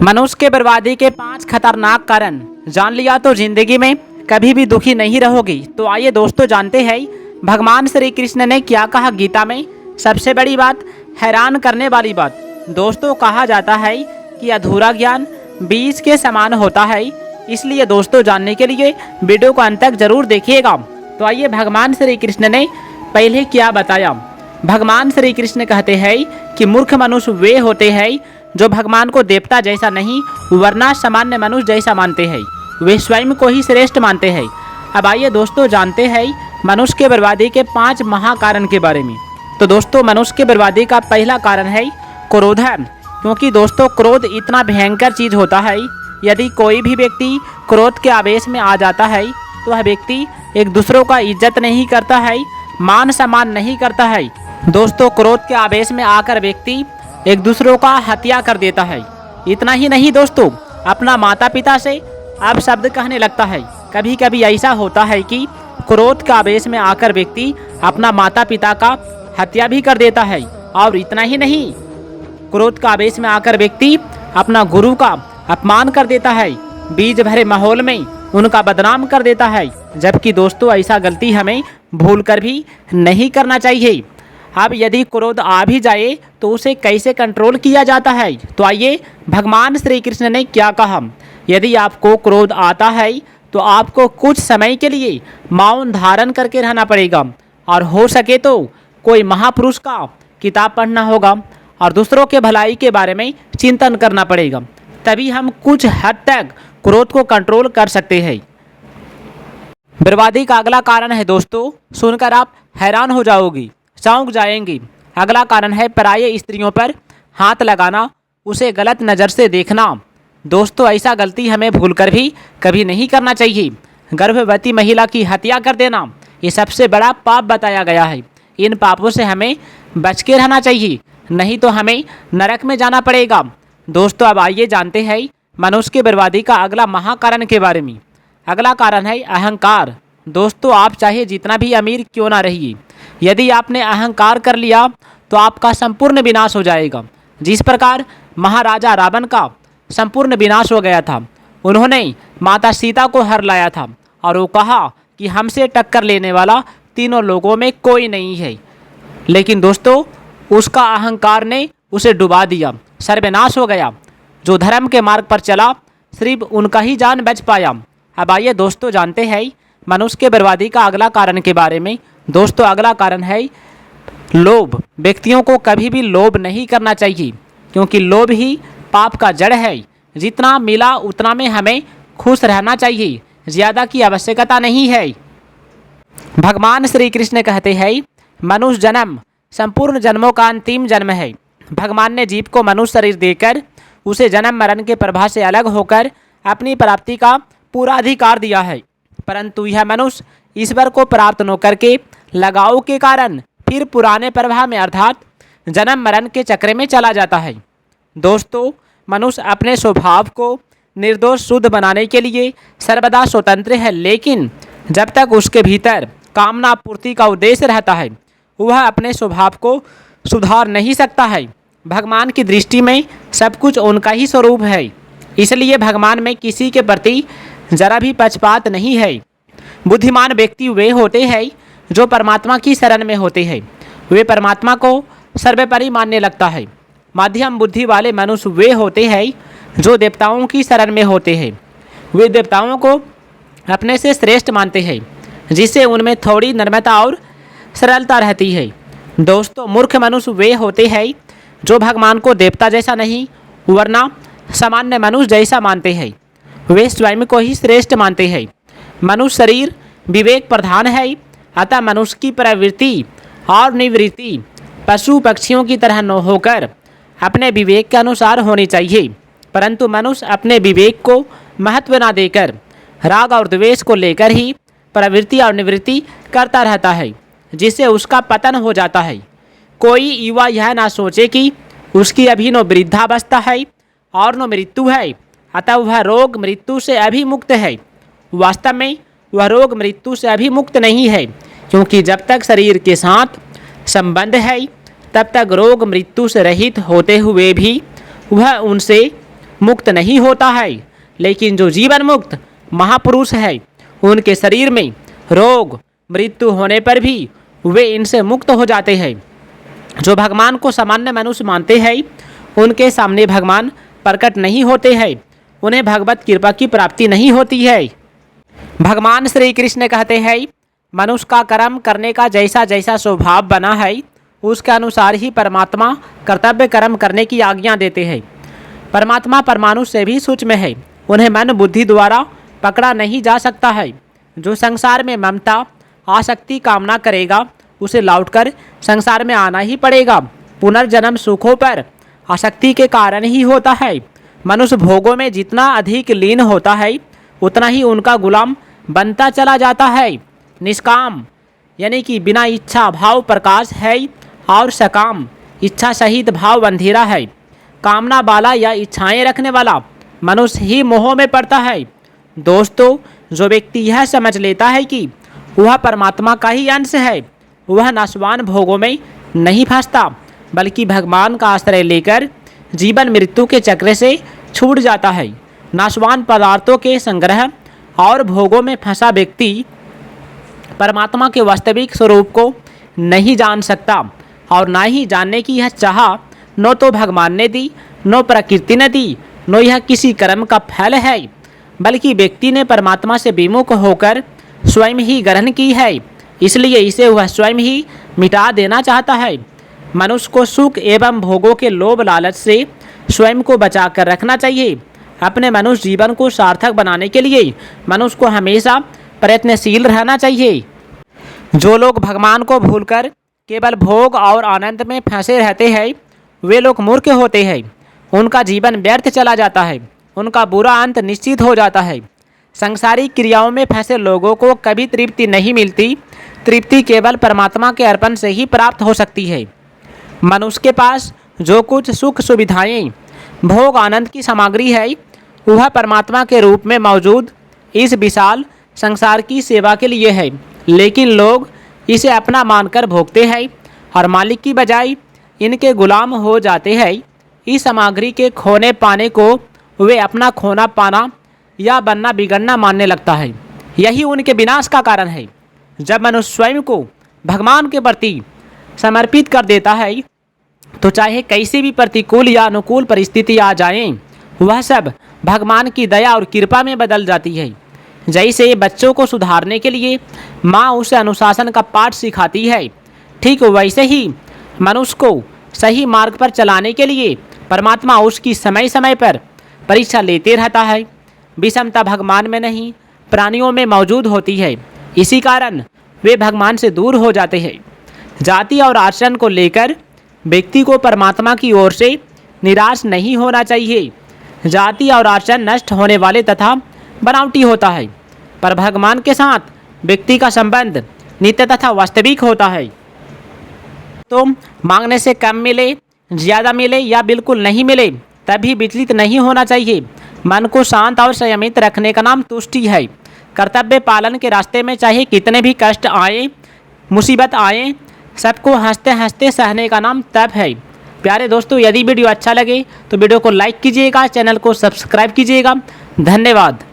मनुष्य के बर्बादी के 5 खतरनाक कारण जान लिया तो जिंदगी में कभी भी दुखी नहीं रहोगी। तो आइए दोस्तों जानते हैं भगवान श्री कृष्ण ने क्या कहा गीता में। सबसे बड़ी बात, हैरान करने वाली बात दोस्तों, कहा जाता है कि अधूरा ज्ञान बीज के समान होता है। इसलिए दोस्तों जानने के लिए वीडियो को अंत तक जरूर देखिएगा। तो आइए भगवान श्री कृष्ण ने पहले क्या बताया। भगवान श्री कृष्ण कहते हैं कि मूर्ख मनुष्य वे होते हैं जो भगवान को देवता जैसा नहीं वरना सामान्य मनुष्य जैसा मानते हैं। वे स्वयं को ही श्रेष्ठ मानते हैं। अब आइए दोस्तों जानते हैं मनुष्य के बर्बादी के 5 महाकारण के बारे में। तो दोस्तों मनुष्य के बर्बादी का पहला कारण है क्रोध है। क्योंकि दोस्तों क्रोध इतना भयंकर चीज होता है, यदि कोई भी व्यक्ति क्रोध के आवेश में आ जाता है तो वह व्यक्ति एक दूसरों का इज्जत नहीं करता है, मान सम्मान नहीं करता है। दोस्तों क्रोध के आवेश में आकर व्यक्ति एक दूसरों का हत्या कर देता है। इतना ही नहीं दोस्तों, अपना माता पिता से आप शब्द कहने लगता है। कभी कभी ऐसा होता है कि क्रोध के आवेश में आकर व्यक्ति अपना माता पिता का हत्या भी कर देता है। और इतना ही नहीं, क्रोध का आवेश में आकर व्यक्ति अपना गुरु का अपमान कर देता है, बीज भरे माहौल में उनका बदनाम कर देता है। जबकि दोस्तों ऐसा गलती हमें भूलकर भी नहीं करना चाहिए। अब यदि क्रोध आ भी जाए तो उसे कैसे कंट्रोल किया जाता है। तो आइए भगवान श्री कृष्ण ने क्या कहा। यदि आपको क्रोध आता है तो आपको कुछ समय के लिए मौन धारण करके रहना पड़ेगा और हो सके तो कोई महापुरुष का किताब पढ़ना होगा और दूसरों के भलाई के बारे में चिंतन करना पड़ेगा। तभी हम कुछ हद तक क्रोध को कंट्रोल कर सकते हैं। बर्बादी का अगला कारण है दोस्तों, सुनकर आप हैरान हो जाओगी, चौंक जाएंगी। अगला कारण है पराये स्त्रियों पर हाथ लगाना, उसे गलत नज़र से देखना। दोस्तों ऐसा गलती हमें भूलकर भी कभी नहीं करना चाहिए। गर्भवती महिला की हत्या कर देना ये सबसे बड़ा पाप बताया गया है। इन पापों से हमें बच के रहना चाहिए, नहीं तो हमें नरक में जाना पड़ेगा। दोस्तों अब आइए जानते हैं मनुष्य की बर्बादी का अगला महाकारण के बारे में। अगला कारण है अहंकार। दोस्तों आप चाहे जितना भी अमीर क्यों ना रहिए, यदि आपने अहंकार कर लिया तो आपका संपूर्ण विनाश हो जाएगा। जिस प्रकार महाराजा रावण का संपूर्ण विनाश हो गया था, उन्होंने माता सीता को हर लाया था और वो कहा कि हमसे टक्कर लेने वाला तीनों लोगों में कोई नहीं है। लेकिन दोस्तों उसका अहंकार ने उसे डुबा दिया, सर्वनाश हो गया। जो धर्म के मार्ग पर चला सिर्फ उनका ही जान बच पाया। अब आइए दोस्तों जानते हैं मनुष्य के बर्बादी का अगला कारण के बारे में। दोस्तों अगला कारण है लोभ। व्यक्तियों को कभी भी लोभ नहीं करना चाहिए, क्योंकि लोभ ही पाप का जड़ है। जितना मिला उतना में हमें खुश रहना चाहिए, ज़्यादा की आवश्यकता नहीं है। भगवान श्री कृष्ण कहते हैं मनुष्य जन्म संपूर्ण जन्मों का अंतिम जन्म है। भगवान ने जीव को मनुष्य शरीर देकर उसे जन्म मरण के प्रभाव से अलग होकर अपनी प्राप्ति का पूरा अधिकार दिया है। परंतु यह मनुष्य ईश्वर को प्राप्त न करके लगाव के कारण फिर पुराने प्रभाव में अर्थात जन्म मरण के चक्र में चला जाता है। दोस्तों मनुष्य अपने स्वभाव को निर्दोष शुद्ध बनाने के लिए सर्वदा स्वतंत्र है, लेकिन जब तक उसके भीतर कामना पूर्ति का उद्देश्य रहता है वह अपने स्वभाव को सुधार नहीं सकता है। भगवान की दृष्टि में सब कुछ उनका ही स्वरूप है, इसलिए भगवान में किसी के प्रति जरा भी पक्षपात नहीं है। बुद्धिमान व्यक्ति वे होते हैं जो परमात्मा की शरण में होते हैं, वे परमात्मा को सर्वोपरि मानने लगता है। मध्यम बुद्धि वाले मनुष्य वे होते हैं जो देवताओं की शरण में होते हैं, वे देवताओं को अपने से श्रेष्ठ मानते हैं, जिससे उनमें थोड़ी नम्रता और सरलता रहती है। दोस्तों मूर्ख मनुष्य वे होते हैं जो भगवान को देवता जैसा नहीं वरना सामान्य मनुष्य जैसा मानते हैं, वे स्वयं को ही श्रेष्ठ मानते हैं। मनुष्य शरीर विवेक प्रधान है, अतः मनुष्य की प्रवृत्ति और निवृत्ति पशु पक्षियों की तरह न होकर अपने विवेक के अनुसार होनी चाहिए। परंतु मनुष्य अपने विवेक को महत्व न देकर राग और द्वेष को लेकर ही प्रवृत्ति और निवृत्ति करता रहता है, जिससे उसका पतन हो जाता है। कोई युवा यह ना सोचे कि उसकी अभी न वृद्धावस्था है और न मृत्यु है, अतः वह रोग मृत्यु से अभी मुक्त है। वास्तव में वह रोग मृत्यु से अभी मुक्त नहीं है, क्योंकि जब तक शरीर के साथ संबंध है तब तक रोग मृत्यु से रहित होते हुए भी वह उनसे मुक्त नहीं होता है, लेकिन जो जीवन मुक्त महापुरुष है उनके शरीर में रोग मृत्यु होने पर भी वे इनसे मुक्त हो जाते हैं। जो भगवान को सामान्य मनुष्य मानते हैं उनके सामने भगवान प्रकट नहीं होते हैं, उन्हें भगवत कृपा की प्राप्ति नहीं होती है। भगवान श्री कृष्ण कहते हैं मनुष्य का कर्म करने का जैसा जैसा स्वभाव बना है उसके अनुसार ही परमात्मा कर्तव्य कर्म करने की आज्ञा देते हैं। परमात्मा परमाणु से भी सूक्ष्म है, उन्हें मन बुद्धि द्वारा पकड़ा नहीं जा सकता है। जो संसार में ममता आसक्ति कामना करेगा उसे लौटकर संसार में आना ही पड़ेगा। पुनर्जन्म सुखों पर आसक्ति के कारण ही होता है। मनुष्य भोगों में जितना अधिक लीन होता है उतना ही उनका गुलाम बनता चला जाता है। निष्काम यानी कि बिना इच्छा भाव प्रकाश है और सकाम इच्छा सहित भाव अंधेरा है। कामना वाला या इच्छाएं रखने वाला मनुष्य ही मोह में पड़ता है। दोस्तों, जो व्यक्ति यह समझ लेता है कि वह परमात्मा का ही अंश है वह नाशवान भोगों में नहीं फंसता बल्कि भगवान का आश्रय लेकर जीवन मृत्यु के चक्र से छूट जाता है। नाशवान पदार्थों के संग्रह और भोगों में फंसा व्यक्ति परमात्मा के वास्तविक स्वरूप को नहीं जान सकता और ना ही जानने की यह चाह न तो भगवान ने दी, न प्रकृति ने दी, न यह किसी कर्म का फल है, बल्कि व्यक्ति ने परमात्मा से विमुख होकर स्वयं ही ग्रहण की है, इसलिए इसे वह स्वयं ही मिटा देना चाहता है। मनुष्य को सुख एवं भोगों के लोभ लालच से स्वयं को बचा कर रखना चाहिए। अपने मनुष्य जीवन को सार्थक बनाने के लिए मनुष्य को हमेशा प्रयत्नशील रहना चाहिए। जो लोग भगवान को भूलकर केवल भोग और आनंद में फंसे रहते हैं वे लोग मूर्ख होते हैं। उनका जीवन व्यर्थ चला जाता है, उनका बुरा अंत निश्चित हो जाता है। सांसारिक क्रियाओं में फंसे लोगों को कभी तृप्ति नहीं मिलती। तृप्ति केवल परमात्मा के अर्पण से ही प्राप्त हो सकती है। मनुष्य के पास जो कुछ सुख सुविधाएं भोग आनंद की सामग्री है वह परमात्मा के रूप में मौजूद इस विशाल संसार की सेवा के लिए है, लेकिन लोग इसे अपना मानकर भोगते हैं और मालिक की बजाय इनके गुलाम हो जाते हैं। इस सामग्री के खोने पाने को वे अपना खोना पाना या बनना बिगड़ना मानने लगता है। यही उनके विनाश का कारण है। जब मनुष्य स्वयं को भगवान के प्रति समर्पित कर देता है तो चाहे कैसी भी प्रतिकूल या अनुकूल परिस्थिति आ जाएं, वह सब भगवान की दया और कृपा में बदल जाती है। जैसे बच्चों को सुधारने के लिए माँ उसे अनुशासन का पाठ सिखाती है, ठीक वैसे ही मनुष्य को सही मार्ग पर चलाने के लिए परमात्मा उसकी समय समय पर परीक्षा लेते रहता है। विषमता भगवान में नहीं प्राणियों में मौजूद होती है, इसी कारण वे भगवान से दूर हो जाते हैं। जाति और आचरण को लेकर व्यक्ति को परमात्मा की ओर से निराश नहीं होना चाहिए। जाति और आचरण नष्ट होने वाले तथा बनावटी होता है, पर भगवान के साथ व्यक्ति का संबंध नित्य तथा वास्तविक होता है। तो मांगने से कम मिले, ज़्यादा मिले या बिल्कुल नहीं मिले तभी विचलित नहीं होना चाहिए। मन को शांत और संयमित रखने का नाम तुष्टि है। कर्तव्य पालन के रास्ते में चाहे कितने भी कष्ट आए, मुसीबत आए, सबको हंसते हंसते सहने का नाम तप है। प्यारे दोस्तों, यदि वीडियो अच्छा लगे तो वीडियो को लाइक कीजिएगा, चैनल को सब्सक्राइब कीजिएगा। धन्यवाद।